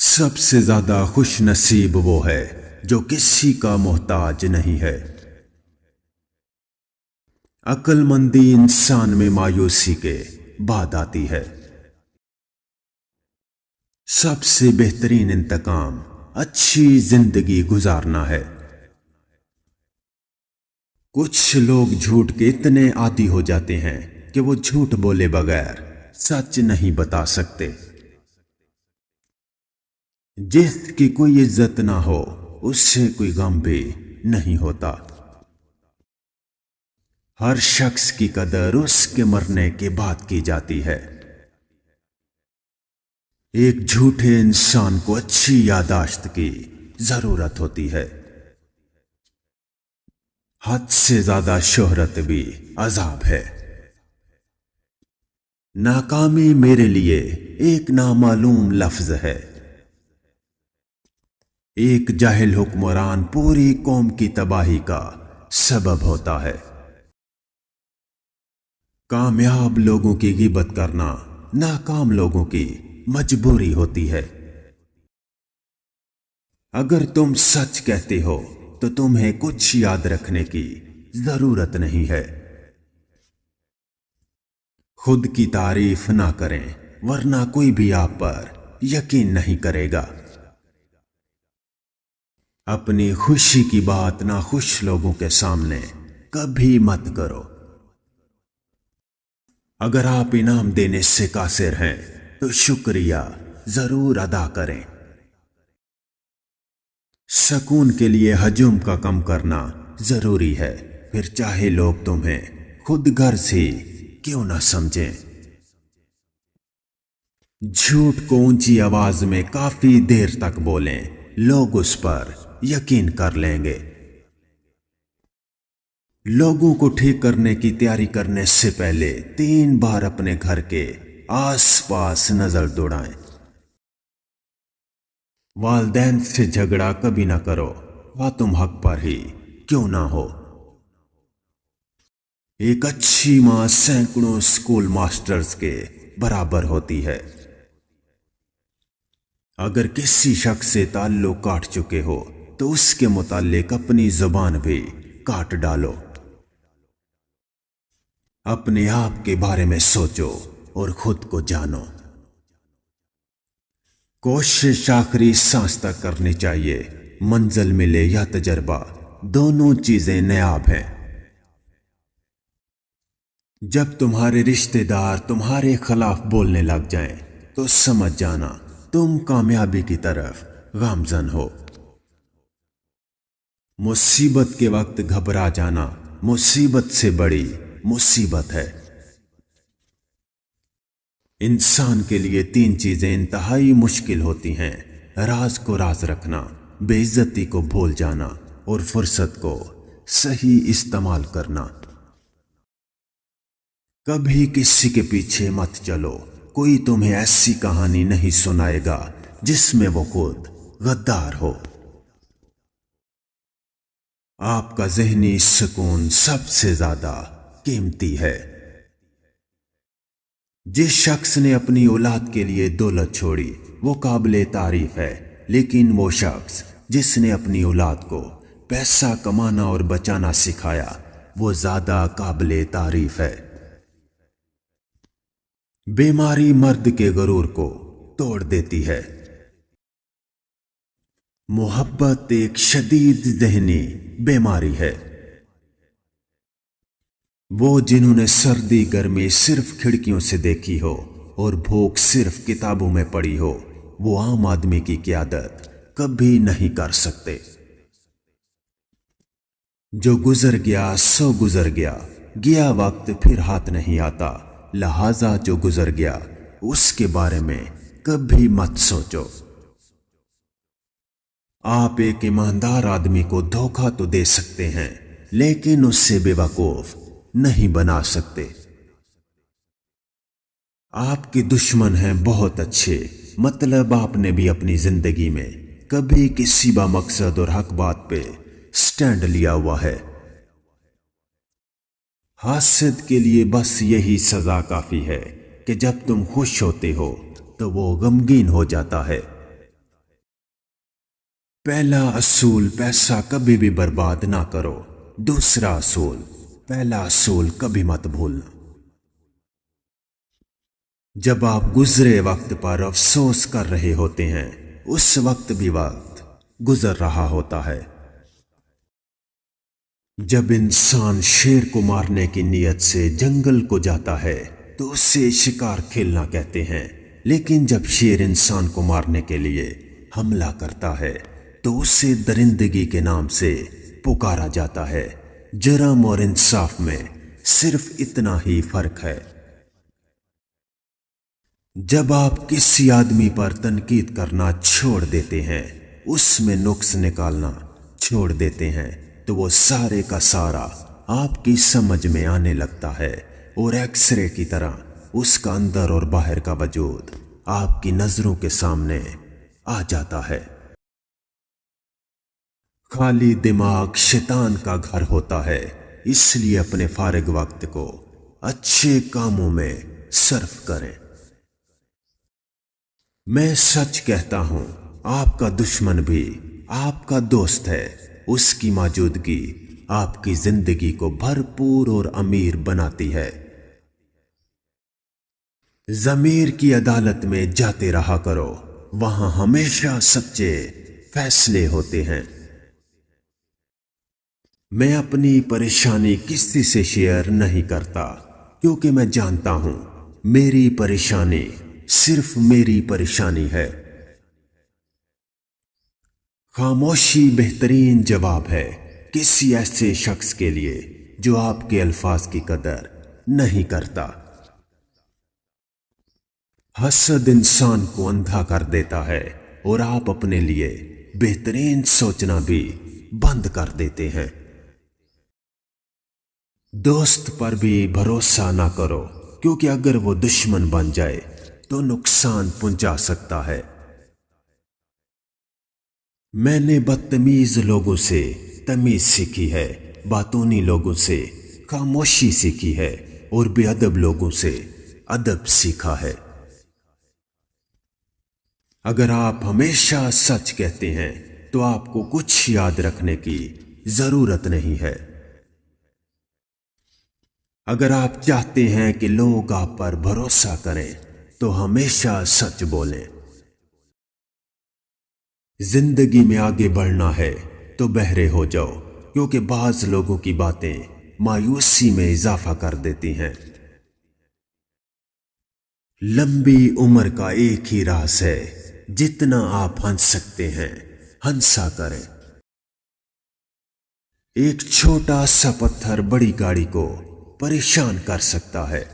سب سے زیادہ خوش نصیب وہ ہے جو کسی کا محتاج نہیں ہے۔ عقل مندی انسان میں مایوسی کے بعد آتی ہے۔ سب سے بہترین انتقام اچھی زندگی گزارنا ہے۔ کچھ لوگ جھوٹ کے اتنے عادی ہو جاتے ہیں کہ وہ جھوٹ بولے بغیر سچ نہیں بتا سکتے۔ جس کی کوئی عزت نہ ہو اس سے کوئی غم بھی نہیں ہوتا۔ ہر شخص کی قدر اس کے مرنے کے بعد کی جاتی ہے۔ ایک جھوٹے انسان کو اچھی یادداشت کی ضرورت ہوتی ہے۔ حد سے زیادہ شہرت بھی عذاب ہے۔ ناکامی میرے لیے ایک نامعلوم لفظ ہے۔ ایک جاہل حکمران پوری قوم کی تباہی کا سبب ہوتا ہے۔ کامیاب لوگوں کی غیبت کرنا ناکام لوگوں کی مجبوری ہوتی ہے۔ اگر تم سچ کہتے ہو تو تمہیں کچھ یاد رکھنے کی ضرورت نہیں ہے۔ خود کی تعریف نہ کریں ورنہ کوئی بھی آپ پر یقین نہیں کرے گا۔ اپنی خوشی کی بات ناخوش لوگوں کے سامنے کبھی مت کرو۔ اگر آپ انعام دینے سے قاصر ہیں تو شکریہ ضرور ادا کریں۔ سکون کے لیے ہجوم کا کم کرنا ضروری ہے، پھر چاہے لوگ تمہیں خود غرض ہی کیوں نہ سمجھیں۔ جھوٹ کو اونچی آواز میں کافی دیر تک بولیں، لوگ اس پر یقین کر لیں گے۔ لوگوں کو ٹھیک کرنے کی تیاری کرنے سے پہلے 3 بار اپنے گھر کے آس پاس نظر دوڑائیں۔ والدین سے جھگڑا کبھی نہ کرو، خواہ تم حق پر ہی کیوں نہ ہو۔ ایک اچھی ماں سینکڑوں اسکول ماسٹرز کے برابر ہوتی ہے۔ اگر کسی شخص سے تعلق کاٹ چکے ہو تو اس کے متعلق اپنی زبان بھی کاٹ ڈالو۔ اپنے آپ کے بارے میں سوچو اور خود کو جانو۔ کوشش آخری سانس تک کرنی چاہیے، منزل ملے یا تجربہ، دونوں چیزیں نایاب ہیں۔ جب تمہارے رشتہ دار تمہارے خلاف بولنے لگ جائیں تو سمجھ جانا تم کامیابی کی طرف گامزن ہو۔ مصیبت کے وقت گھبرا جانا مصیبت سے بڑی مصیبت ہے۔ انسان کے لیے 3 چیزیں انتہائی مشکل ہوتی ہیں: راز کو راز رکھنا، بے عزتی کو بھول جانا اور فرصت کو صحیح استعمال کرنا۔ کبھی کسی کے پیچھے مت چلو، کوئی تمہیں ایسی کہانی نہیں سنائے گا جس میں وہ خود غدار ہو۔ آپ کا ذہنی سکون سب سے زیادہ قیمتی ہے۔ جس شخص نے اپنی اولاد کے لیے دولت چھوڑی وہ قابل تعریف ہے، لیکن وہ شخص جس نے اپنی اولاد کو پیسہ کمانا اور بچانا سکھایا وہ زیادہ قابل تعریف ہے۔ بیماری مرد کے غرور کو توڑ دیتی ہے۔ محبت ایک شدید ذہنی بیماری ہے۔ وہ جنہوں نے سردی گرمی صرف کھڑکیوں سے دیکھی ہو اور بھوک صرف کتابوں میں پڑھی ہو، وہ عام آدمی کی قیادت کبھی نہیں کر سکتے۔ جو گزر گیا سو گزر گیا، گیا وقت پھر ہاتھ نہیں آتا، لہذا جو گزر گیا اس کے بارے میں کبھی مت سوچو۔ آپ ایک ایماندار آدمی کو دھوکہ تو دے سکتے ہیں لیکن اس سے بے وقوف نہیں بنا سکتے۔ آپ کے دشمن ہیں بہت اچھے، مطلب آپ نے بھی اپنی زندگی میں کبھی کسی با مقصد اور حق بات پہ سٹینڈ لیا ہوا ہے۔ حاسد کے لیے بس یہی سزا کافی ہے کہ جب تم خوش ہوتے ہو تو وہ غمگین ہو جاتا ہے۔ پہلا اصول، پیسہ کبھی بھی برباد نہ کرو۔ دوسرا اصول، پہلا اصول کبھی مت بھولنا۔ جب آپ گزرے وقت پر افسوس کر رہے ہوتے ہیں، اس وقت بھی وقت گزر رہا ہوتا ہے۔ جب انسان شیر کو مارنے کی نیت سے جنگل کو جاتا ہے تو اسے شکار کھیلنا کہتے ہیں، لیکن جب شیر انسان کو مارنے کے لیے حملہ کرتا ہے تو اسے درندگی کے نام سے پکارا جاتا ہے۔ جرم اور انصاف میں صرف اتنا ہی فرق ہے۔ جب آپ کسی آدمی پر تنقید کرنا چھوڑ دیتے ہیں، اس میں نقص نکالنا چھوڑ دیتے ہیں، تو وہ سارے کا سارا آپ کی سمجھ میں آنے لگتا ہے، اور ایکس رے کی طرح اس کا اندر اور باہر کا وجود آپ کی نظروں کے سامنے آ جاتا ہے۔ خالی دماغ شیطان کا گھر ہوتا ہے، اس لیے اپنے فارغ وقت کو اچھے کاموں میں صرف کریں۔ میں سچ کہتا ہوں، آپ کا دشمن بھی آپ کا دوست ہے۔ اس کی موجودگی آپ کی زندگی کو بھرپور اور امیر بناتی ہے۔ ضمیر کی عدالت میں جاتے رہا کرو، وہاں ہمیشہ سچے فیصلے ہوتے ہیں۔ میں اپنی پریشانی کسی سے شیئر نہیں کرتا، کیونکہ میں جانتا ہوں میری پریشانی صرف میری پریشانی ہے۔ خاموشی بہترین جواب ہے کسی ایسے شخص کے لیے جو آپ کے الفاظ کی قدر نہیں کرتا۔ حسد انسان کو اندھا کر دیتا ہے، اور آپ اپنے لیے بہترین سوچنا بھی بند کر دیتے ہیں۔ دوست پر بھی بھروسہ نہ کرو، کیونکہ اگر وہ دشمن بن جائے تو نقصان پہنچا سکتا ہے۔ میں نے بدتمیز لوگوں سے تمیز سیکھی ہے، باتونی لوگوں سے خاموشی سیکھی ہے، اور بے ادب لوگوں سے ادب سیکھا ہے۔ اگر آپ ہمیشہ سچ کہتے ہیں تو آپ کو کچھ یاد رکھنے کی ضرورت نہیں ہے۔ اگر آپ چاہتے ہیں کہ لوگ آپ پر بھروسہ کریں تو ہمیشہ سچ بولیں۔ زندگی میں آگے بڑھنا ہے تو بہرے ہو جاؤ، کیونکہ بعض لوگوں کی باتیں مایوسی میں اضافہ کر دیتی ہیں۔ لمبی عمر کا ایک ہی راز ہے، جتنا آپ ہنس سکتے ہیں ہنسا کریں۔ ایک چھوٹا سا پتھر بڑی گاڑی کو پریشان کر سکتا ہے،